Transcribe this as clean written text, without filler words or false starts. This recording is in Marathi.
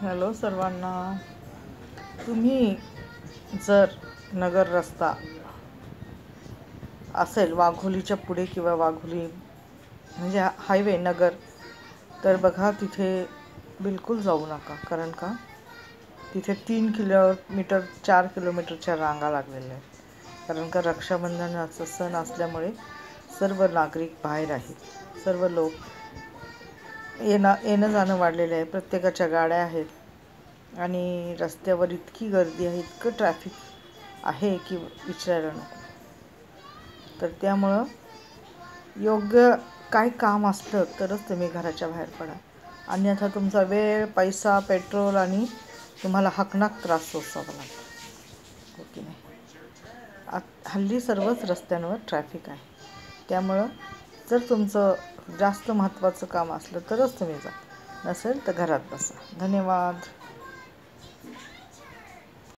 हॅलो सर्वांना. तुम्ही जर नगर रस्ता असेल वाघोलीच्या पुढे किंवा वाघोली म्हणजे हायवे नगर, तर बघा तिथे बिलकुल जाऊ नका. कारण का तिथे 3 किलोमीटर 4 किलोमीटरच्या रांगा लागलेल्या आहेत. कारण का रक्षाबंधनाचा सण असल्यामुळे सर्व नागरिक बाहेर आहेत. सर्व लोक येणं जाणं वाढलेलं आहे. प्रत्येकाच्या गाड्या आहेत आणि रस्त्यावर इतकी गर्दी आहे, इतकं ट्रॅफिक आहे की विचारायला नको. तर त्यामुळं योग्य काय काम असलं तरच तुम्ही घराच्या बाहेर पडा. अन्यथा तुमचा वेळ, पैसा, पेट्रोल आणि तुम्हाला हकनाक त्रास सोसावा लागतो. हो की नाही? हल्ली सर्वच रस्त्यांवर ट्रॅफिक आहे. त्यामुळं जर तुमचं जास्त महत्त्वाचं काम असलं तरच तुम्ही जा, नसेल तर घरात बसा. धन्यवाद.